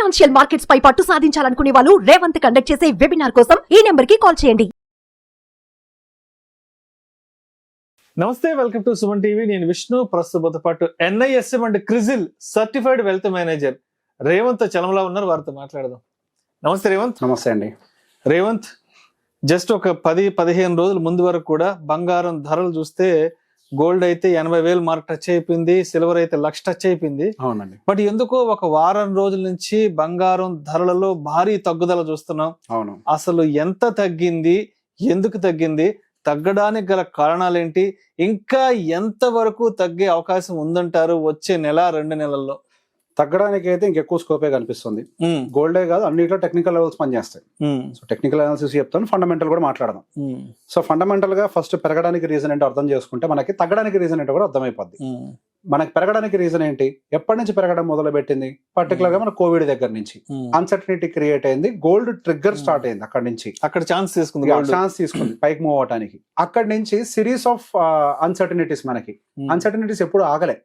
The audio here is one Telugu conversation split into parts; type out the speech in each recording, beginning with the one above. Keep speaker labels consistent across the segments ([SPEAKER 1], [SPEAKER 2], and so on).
[SPEAKER 1] ఫైనాన్షియల్ మార్కెట్స్ పై పట్టు సాధించాలనుకునే వాళ్ళు రేవంత్ కండక్ట్ చేసే వెబినార్ కోసం ఈ నెంబర్ కి కాల్ చేయండి.
[SPEAKER 2] నమస్తే, వెల్కమ్ టు సుమన్ టీవీ. నేను విష్ణు. ప్రస్తుతంతో పాటు NISM and CRISIL certified wealth manager Revanth Chalamala ఉన్నారు. వారితో మాట్లాడదాం. నమస్తే రేవంత్.
[SPEAKER 3] నమస్తే అండి.
[SPEAKER 2] రేవంత్, జస్ట్ ఒక 10-15 రోజుల ముందు వరకు కూడా బంగారం ధరలు చూస్తే గోల్డ్ అయితే 80,000 మార్క్ టచ్ అయిపోయింది, సిల్వర్ అయితే 1,00,000 టచ్ అయిపోయింది.
[SPEAKER 3] అవునండి.
[SPEAKER 2] బట్ ఎందుకో ఒక వారం రోజుల నుంచి బంగారం ధరలలో భారీ తగ్గుదల చూస్తున్నాం.
[SPEAKER 3] అవును.
[SPEAKER 2] అసలు ఎంత తగ్గింది, ఎందుకు తగ్గింది, తగ్గడానికి గల కారణాలేంటి, ఇంకా ఎంత వరకు తగ్గే అవకాశం ఉందంటారు వచ్చే నెల 2 నెలల్లో?
[SPEAKER 3] తగ్గడానికి అయితే ఇంకెక్కువ స్కోపే కనిపిస్తుంది. గోల్డే కాదు, అన్నిట్లో టెక్నికల్ లెవెల్స్ పనిచేస్తాయి. సో టెక్నికల్ అనాలిసిస్ చెప్తాను, ఫండమెంటల్ కూడా మాట్లాడదాం. సో ఫండమెంటల్ గా ఫస్ట్ పెరగడానికి రీజన్ ఏంటో అర్థం చేసుకుంటే మనకి తగ్గడానికి రీజన్ ఏంటో కూడా అర్థమైపోద్ది. మనకి పెరగడానికి రీజన్ ఏంటి, ఎప్పటి నుంచి పెరగడం మొదలు పెట్టింది? పర్టికులర్ గా మన కోవిడ్ దగ్గర నుంచి అన్సర్టనిటీ క్రియేట్ అయింది, గోల్డ్ ట్రిగ్గర్ స్టార్ట్ అయింది. అక్కడ నుంచి
[SPEAKER 2] అక్కడ ఛాన్స్ తీసుకుంది
[SPEAKER 3] పైకి మూవ్ అవడానికి. అక్కడి నుంచి సిరీస్ ఆఫ్ అన్సర్టనిటీస్, మనకి అన్సర్టనిటీస్ ఎప్పుడు ఆగలే.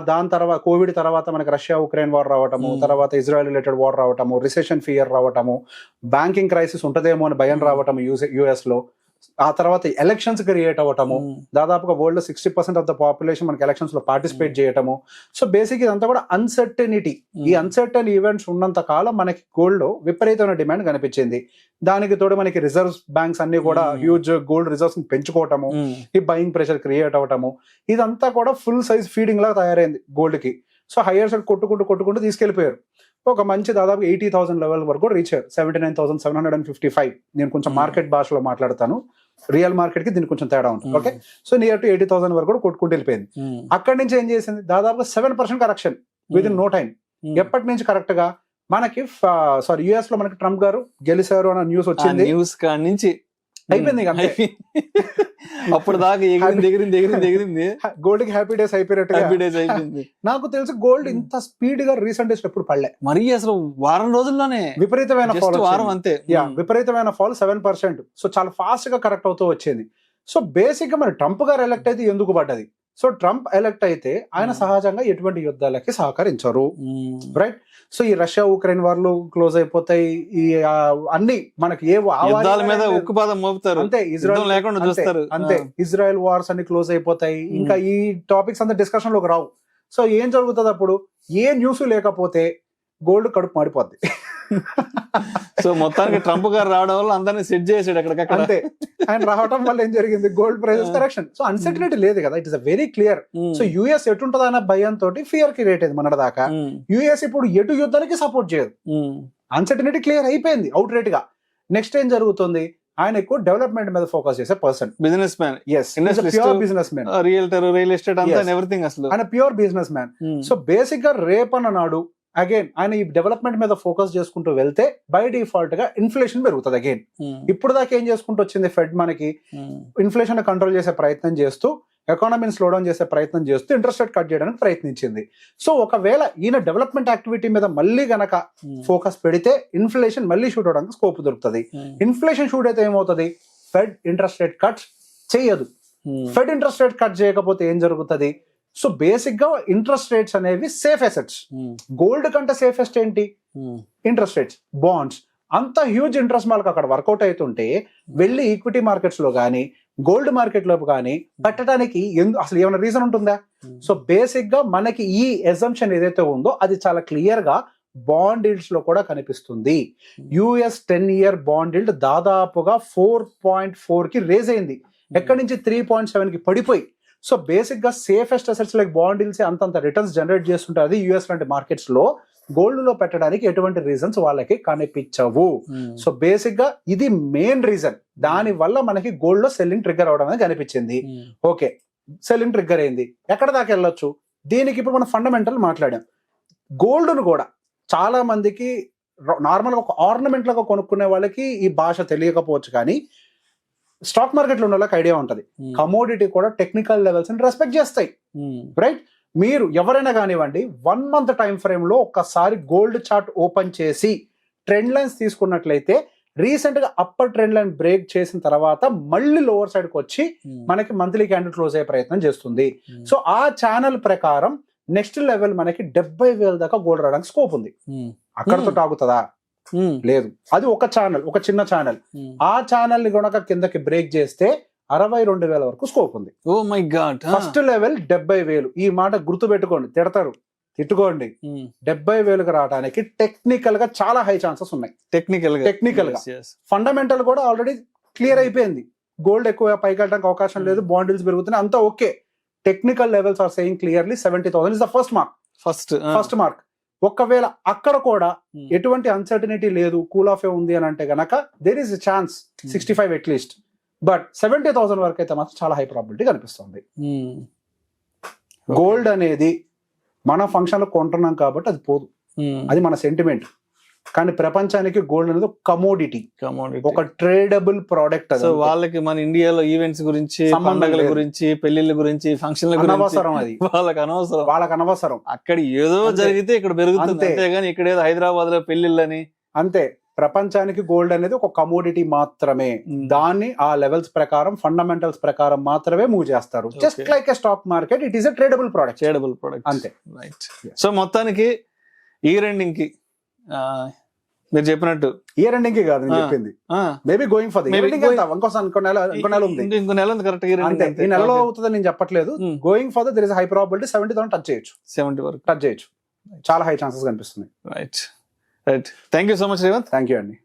[SPEAKER 3] దాని తర్వాత కోవిడ్ తర్వాత మనకి రష్యా ఉక్రెయిన్ వార్ రావటము, తర్వాత ఇజ్రాయెల్ రిలేటెడ్ వార్ రావటము, రిసెషన్ ఫియర్ రావటము, బ్యాంకింగ్ క్రైసిస్ ఉంటదేమో అని భయం రావటము US లో, ఆ తర్వాత ఎలక్షన్స్ క్రియేట్ అవ్వటము, దాదాపుగా వరల్డ్ లో 60% ఆఫ్ ద పాపులేషన్ మనకి ఎలక్షన్స్ లో పార్టిసిపేట్ చేయటము. సో బేసిక్ ఇదంతా కూడా అన్సర్టనిటీ. ఈ అన్సర్టన్ ఈవెంట్స్ ఉన్నంత కాలం మనకి గోల్డ్ లో విపరీతమైన డిమాండ్ కనిపించింది. దానికి తోడు మనకి రిజర్వ్స్ బ్యాంక్స్ అన్ని కూడా హ్యూజ్ గోల్డ్ రిజర్వ్స్ పెంచుకోవటము, ఈ బయింగ్ ప్రెషర్ క్రియేట్ అవ్వటము, ఇదంతా కూడా ఫుల్ సైజ్ ఫీడింగ్ లాగా తయారైంది గోల్డ్ కి. సో హైయర్ సైడ్ కొట్టుకుంటూ తీసుకెళ్లిపోయారు. ఒక మంచి దాదాపు 80,000 లెవెల్ వరకు రీచ్ అయ్యారు. 79,755. నేను కొంచెం మార్కెట్ భాషలో మాట్లాడతాను, రియల్ మార్కెట్ కి దీనికి కొంచెం తేడా ఉంటుంది. ఓకే, సో నియర్ టు 80,000 వరకు కూడా కొట్టుకుంటూ వెళ్ళిపోయింది. అక్కడి నుంచి ఏం చేసింది, దాదాపు 7% correction with in no time. ఎప్పటి నుంచి కరెక్ట్ గా మనకి US లో మనకి ట్రంప్ గారు గెలిచారు అన్న న్యూస్ వచ్చింది.
[SPEAKER 2] న్యూస్ కాడి నుంచి
[SPEAKER 3] అయిపోయింది.
[SPEAKER 2] అప్పుడు దాకా ఎగిరింది
[SPEAKER 3] గోల్డ్ కి హ్యాపీ డేస్ అయిపోయినట్టు. నాకు తెలిసి గోల్డ్ ఇంత స్పీడ్ గా రీసెంట్ డేస్ ఎప్పుడు పడలే.
[SPEAKER 2] మరి అసలు వారం రోజుల్లోనే విపరీతమైన
[SPEAKER 3] ఫాల్. అంతే, విపరీతమైన ఫాల్ 7%. సో చాలా ఫాస్ట్ గా కరెక్ట్ అవుతూ వచ్చింది. సో బేసిక్ గా మరి ట్రంప్ గారు ఎలక్ట్ అయితే ఎందుకు పడ్డది? సో ట్రంప్ ఎలక్ట్ అయితే ఆయన సహజంగా ఎటువంటి యుద్ధాలకి సహకరించరు, రైట్? సో ఈ రష్యా ఉక్రెయిన్ వార్లు క్లోజ్ అయిపోతాయి, ఈ అన్ని మనకి
[SPEAKER 2] మీద ఉక్కుపాదం మోపుతారు,
[SPEAKER 3] అంతే. ఇజ్రాయెల్ లేకుండా చూస్తారు, అంతే. ఇజ్రాయెల్ వార్స్ అన్ని క్లోజ్ అయిపోతాయి, ఇంకా ఈ టాపిక్స్ అంతా డిస్కషన్ లోకి రావు. సో ఏం జరుగుతుంది అప్పుడు? ఏ న్యూస్ లేకపోతే గోల్డ్ కడుపు మాడిపోద్ది.
[SPEAKER 2] సో మొత్తానికి ట్రంప్ గారు రావడం వల్ల అందరినీ సెట్ చేసాడు అక్కడికక్కడ.
[SPEAKER 3] అంతే, ఆయన రావడం వల్ల ఏం జరిగింది, gold prices correction. So uncertainty లేదు కదా, it is very clear. So US ఎటుంటది అన్న భయంతో ఫియర్ క్రియేట్ అయింది మన దాకా. US ఇప్పుడు ఎటు యుద్ధానికి సపోర్ట్ చేయదు, అన్సర్టనిటీ క్లియర్ అయిపోయింది అవుట్ రేట్ గా. నెక్స్ట్ ఏం జరుగుతుంది, ఆయన ఎక్కువ డెవలప్మెంట్ మీద ఫోకస్ చేసే person,
[SPEAKER 2] business man.
[SPEAKER 3] Pure business man,
[SPEAKER 2] realtor, real estate అంతా ఎవ్రీథింగ్. అసలు ఆయన
[SPEAKER 3] pure business man. So basic గా రేపన్న నాడు అగైన్ ఆయన ఈ డెవలప్మెంట్ మీద ఫోకస్ చేసుకుంటూ వెళ్తే బై డిఫాల్ట్ గా ఇన్ఫ్లేషన్ పెరుగుతుంది అగైన్. ఇప్పుడు దాకా ఏం చేసుకుంటూ వచ్చింది ఫెడ్, మనకి ఇన్ఫ్లేషన్ కంట్రోల్ చేసే ప్రయత్నం చేస్తూ, ఎకానమీని స్లో డౌన్ చేసే ప్రయత్నం చేస్తూ ఇంట్రెస్ట్ రేట్ కట్ చేయడానికి ప్రయత్నించింది. సో ఒకవేళ ఈయన డెవలప్మెంట్ యాక్టివిటీ మీద మళ్ళీ గనక ఫోకస్ పెడితే ఇన్ఫ్లేషన్ మళ్ళీ షూట్ అవడానికి స్కోప్ దొరుకుతుంది. ఇన్ఫ్లేషన్ షూట్ అయితే ఏమవుతుంది, ఫెడ్ ఇంట్రెస్ట్ రేట్ కట్ చేయదు. ఫెడ్ ఇంట్రెస్ట్ రేట్ కట్ చేయకపోతే ఏం జరుగుతుంది? సో బేసిక్ గా ఇంట్రెస్ట్ రేట్స్ అనేవి సేఫ్ అసెట్స్. గోల్డ్ కంటే సేఫెస్ట్ ఏంటి? Interest rates, bonds. అంత హ్యూజ్ ఇంట్రెస్ట్ వాళ్ళకి అక్కడ వర్కౌట్ అవుతుంటే వెళ్ళి ఈక్విటీ మార్కెట్స్ లో కానీ గోల్డ్ మార్కెట్ లో కానీ పెట్టడానికి అసలు ఏమైనా రీజన్ ఉంటుందా? సో బేసిక్ గా మనకి ఈ ఎజంప్షన్ ఏదైతే ఉందో అది చాలా క్లియర్ గా బాండ్ ఈల్డ్స్ లో కూడా కనిపిస్తుంది. US 10-year బాండ్ ఈల్డ్ దాదాపుగా 4.4 కి రేజ్ అయింది, ఎక్కడి నుంచి 3.7 కి పడిపోయి. సో బేసిక్ గా safest assets like bond deals అంతంత రిటర్న్స్ జనరేట్ చేస్తుంటారు. అది US లాంటి మార్కెట్స్ లో గోల్డ్ లో పెట్టడానికి ఎటువంటి రీజన్స్ వాళ్ళకి కనిపించవు. సో బేసిక్ గా ఇది మెయిన్ రీజన్. దాని వల్ల మనకి గోల్డ్ లో సెల్లింగ్ ట్రిగ్గర్ అవడం అనేది కనిపించింది. ఓకే, సెల్లింగ్ ట్రిగ్గర్ అయింది, ఎక్కడ దాకా వెళ్ళొచ్చు? దీనికి ఇప్పుడు మనం ఫండమెంటల్ మాట్లాడాం. గోల్డ్ ను కూడా చాలా మందికి నార్మల్ గా ఒక ఆర్నమెంట్ లాగా కొనుక్కునే వాళ్ళకి ఈ భాష తెలియకపోవచ్చు, కానీ స్టాక్ మార్కెట్ లో ఉన్న వాళ్ళకి ఐడియా ఉంటది. కమోడిటీ కూడా టెక్నికల్ లెవెల్స్ ని రెస్పెక్ట్ చేస్తాయి, రైట్? మీరు ఎవరైనా కానివ్వండి 1 month టైం ఫ్రేమ్ లో ఒక్కసారి గోల్డ్ చార్ట్ ఓపెన్ చేసి ట్రెండ్ లైన్స్ తీసుకున్నట్లయితే రీసెంట్ గా అప్పర్ ట్రెండ్ లైన్ బ్రేక్ చేసిన తర్వాత మళ్ళీ లోవర్ సైడ్ కి వచ్చి మనకి మంత్లీ క్యాండిల్ క్లోజ్ అయ్యే ప్రయత్నం చేస్తుంది. సో ఆ ఛానల్ ప్రకారం నెక్స్ట్ లెవెల్ మనకి 70,000 దాకా గోల్డ్ రావడానికి స్కోప్ ఉంది. అక్కడతో ఆగుతుందా? లేదు. అది ఒక ఛానల్, ఒక చిన్న ఛానల్. ఆ ఛానల్ ని గనక కిందకి బ్రేక్ చేస్తే 62,000 వరకు స్కోప్ ఉంది.
[SPEAKER 2] Oh my god.
[SPEAKER 3] First level 70,000. ఈ మాట గుర్తు పెట్టుకోండి, తిడతారు తిట్టుకోండి. 70,000కి రావడానికి టెక్నికల్ గా చాలా హై ఛాన్సెస్ ఉన్నాయి. టెక్నికల్ గా ఫండమెంటల్ కూడా ఆల్రెడీ క్లియర్ అయిపోయింది. గోల్డ్ ఎక్కువ పైకి వెళ్ళడానికి అవకాశం లేదు, బాండ్స్ పెరుగుతున్నాయి, అంతా okay. Technical levels are saying clearly 70,000 is the first mark. First mark. ఒకవేళ అక్కడ కూడా ఎటువంటి అన్సర్టనిటీ లేదు, కూల్ ఆఫ్ ఉంది అని అంటే గనక there is chance 65 at least. But 70,000 వరకు అయితే మాత్రం చాలా హై ప్రాబిలిటీ కనిపిస్తుంది. గోల్డ్ అనేది మన ఫంక్షన్ లో కొంటున్నాం కాబట్టి అది పోదు, అది మన సెంటిమెంట్. కానీ ప్రపంచానికి గోల్డ్ అనేది ఒక కమోడిటీ, ఒక ట్రేడబుల్ ప్రోడక్ట్.
[SPEAKER 2] సో వాళ్ళకి మన ఇండియాలో ఈవెంట్స్ గురించి, పండుగల గురించి, పెళ్లిళ్ళ గురించి, ఫంక్షన్ల గురించి
[SPEAKER 3] అనవసరం. అది వాళ్ళకి అనవసరం.
[SPEAKER 2] అక్కడ ఏదో జరిగితే ఇక్కడ పెరుగుతుంది అంతేగాని ఇక్కడ ఏదో హైదరాబాద్ లో పెళ్లిళ్ళని
[SPEAKER 3] అంతే. ప్రపంచానికి గోల్డ్ అనేది ఒక కమోడిటీ మాత్రమే. దాన్ని ఆ లెవెల్స్ ప్రకారం, ఫండమెంటల్స్ ప్రకారం మాత్రమే మూవ్ చేస్తారు. Just like a stock market, it is a tradable product. అంతే.
[SPEAKER 2] రైట్. సో మొత్తానికి ఇయర్ ఎండింగ్ కి మీరు చెప్పినట్టు,
[SPEAKER 3] ఇయర్ ఎండింగ్ కి కాదు నేను చెప్పింది, మేబీ గోయింగ్ ఫర్ ఇంకో నెల ఉంది.
[SPEAKER 2] ఇంకో నెల ఉంది కరెక్ట్.
[SPEAKER 3] ఈ నెలలో అవుతుందని నేను చెప్పట్లేదు. Going for their is high probability 70,000 touch చేయొచ్చు.
[SPEAKER 2] 70 వరకు
[SPEAKER 3] టచ్ చేయొచ్చు. చాలా హై ఛాన్సెస్ కనిపిస్తున్నాయి.
[SPEAKER 2] Right. Thank you so much Revanth.
[SPEAKER 3] Thank you అండి.